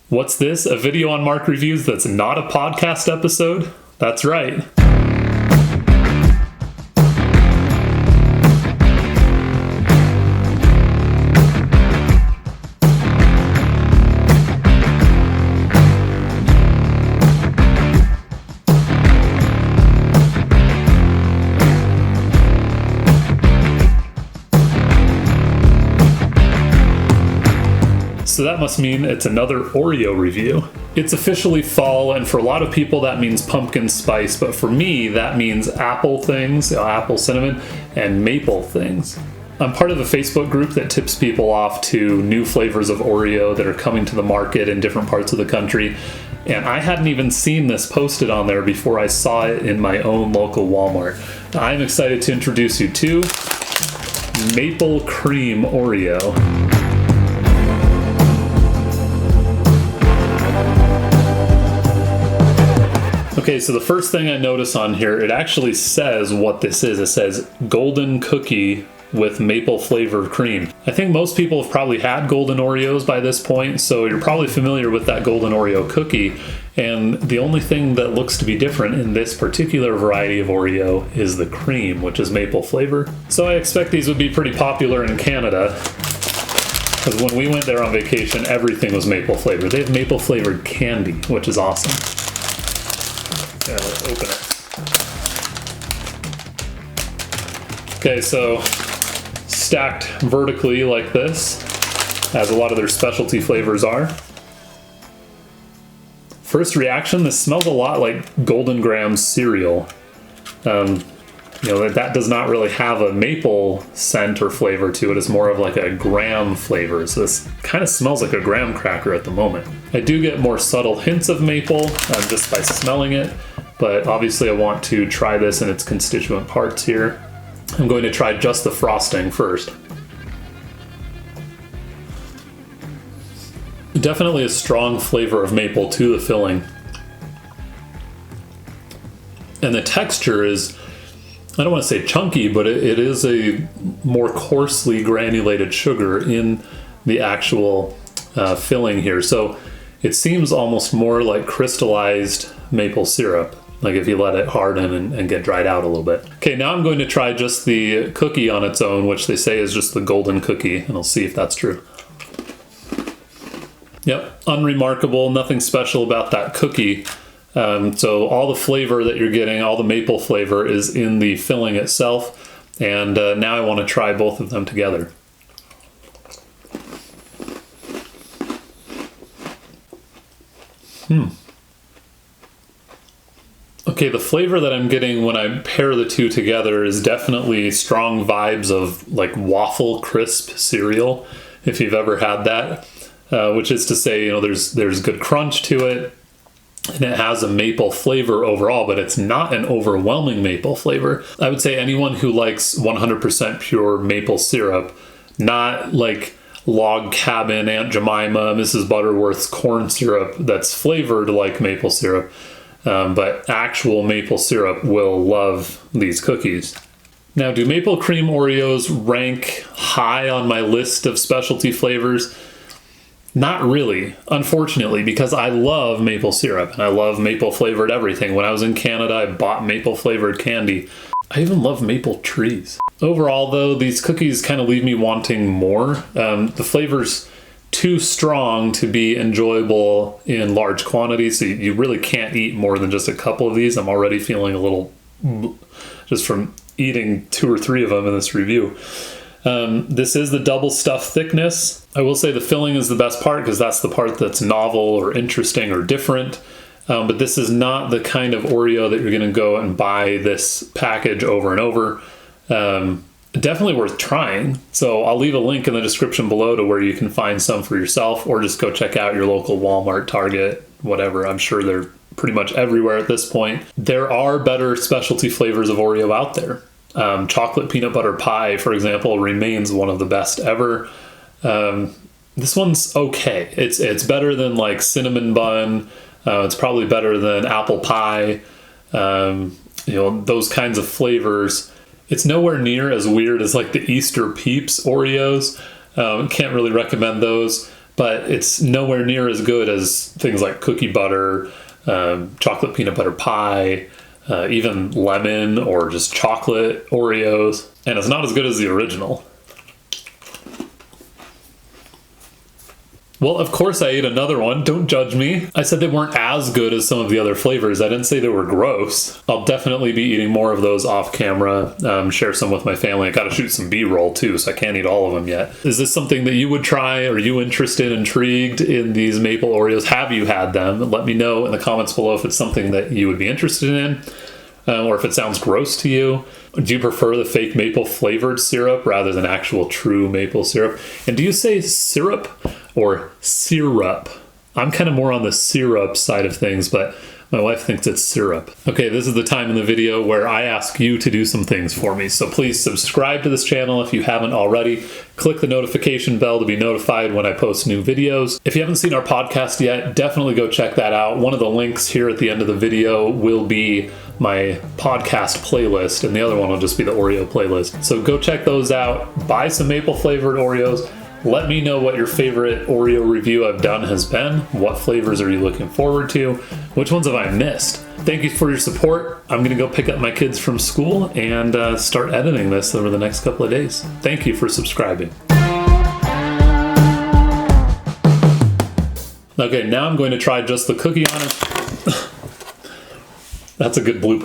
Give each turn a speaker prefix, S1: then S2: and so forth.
S1: What's this? A video on Mark Reviews that's not a podcast episode? That's right. So that must mean it's another Oreo review. It's officially fall, and for a lot of people that means pumpkin spice, but for me that means apple things, apple cinnamon, and maple things. I'm part of a Facebook group that tips people off to new flavors of Oreo that are coming to the market in different parts of the country, and I hadn't even seen this posted on there before I saw it in my own local Walmart. I'm excited to introduce you to Maple Creme Oreo. Okay, so the first thing I notice on here, it actually says what this is. It says golden cookie with maple flavored cream. I think most people have probably had golden Oreos by this point, so you're probably familiar with that golden Oreo cookie. And the only thing that looks to be different in this particular variety of Oreo is the cream, which is maple flavor. So I expect these would be pretty popular in Canada, because when we went there on vacation, everything was maple flavored. They have maple flavored candy, which is awesome. Yeah, let's open it. Okay, so stacked vertically like this, as a lot of their specialty flavors are. First reaction, this smells a lot like Golden Grahams cereal. That does not really have a maple scent or flavor to it. It's more of like a graham flavor. So this kind of smells like a graham cracker at the moment. I do get more subtle hints of maple just by smelling it, but obviously I want to try this in its constituent parts here. I'm going to try just the frosting first. Definitely a strong flavor of maple to the filling. And the texture is, I don't want to say chunky, but it is a more coarsely granulated sugar in the actual filling here. So it seems almost more like crystallized maple syrup, like if you let it harden and get dried out a little bit. Okay, now I'm going to try just the cookie on its own, which they say is just the golden cookie, and I'll see if that's true. Yep, unremarkable, nothing special about that cookie. So all the flavor that you're getting, all the maple flavor is in the filling itself. And now I want to try both of them together. Okay, the flavor that I'm getting when I pair the two together is definitely strong vibes of like waffle crisp cereal, if you've ever had that. Which is to say, there's good crunch to it, and it has a maple flavor overall, but it's not an overwhelming maple flavor. I would say anyone who likes 100% pure maple syrup, not like Log Cabin, Aunt Jemima, Mrs. Butterworth's corn syrup that's flavored like maple syrup, but actual maple syrup will love these cookies. Now, do maple creme Oreos rank high on my list of specialty flavors? Not really, unfortunately, because I love maple syrup and I love maple flavored everything. When I was in Canada, I bought maple flavored candy. I even love maple trees. Overall, though, these cookies kind of leave me wanting more. The flavor's too strong to be enjoyable in large quantities, so you really can't eat more than just a couple of these. I'm already feeling a little just from eating 2 or 3 of them in this review. This is the double stuff thickness. I will say the filling is the best part because that's the part that's novel or interesting or different. But this is not the kind of Oreo that you're going to go and buy this package over and over. Definitely worth trying. So I'll leave a link in the description below to where you can find some for yourself, or just go check out your local Walmart, Target, whatever. I'm sure they're pretty much everywhere at this point. There are better specialty flavors of Oreo out there. Chocolate peanut butter pie, for example, remains one of the best ever. This one's okay. It's better than like cinnamon bun. It's probably better than apple pie. Those kinds of flavors. It's nowhere near as weird as like the Easter Peeps Oreos. Can't really recommend those. but it's nowhere near as good as things like cookie butter, chocolate peanut butter pie, even lemon or just chocolate Oreos. And it's not as good as the original. Well, of course I ate another one. Don't judge me. I said they weren't as good as some of the other flavors. I didn't say they were gross. I'll definitely be eating more of those off camera, share some with my family. I gotta shoot some B-roll too, so I can't eat all of them yet. Is this something that you would try? Are you interested, intrigued in these maple Oreos? Have you had them? Let me know in the comments below if it's something that you would be interested in. Or if it sounds gross to you. Do you prefer the fake maple flavored syrup rather than actual true maple syrup? And do you say syrup or syrup? I'm kind of more on the syrup side of things, but my wife thinks it's syrup. Okay, this is the time in the video where I ask you to do some things for me. So please subscribe to this channel if you haven't already. Click the notification bell to be notified when I post new videos. If you haven't seen our podcast yet, definitely go check that out. One of the links here at the end of the video will be my podcast playlist, and the other one will just be the Oreo playlist. So go check those out. Buy some maple flavored Oreos. Let me know what your favorite Oreo review I've done has been. What flavors are you looking forward to? Which ones have I missed? Thank you for your support. I'm gonna go pick up my kids from school and start editing this over the next couple of days. Thank you for subscribing. Okay, now I'm going to try just the cookie on it. That's a good blooper.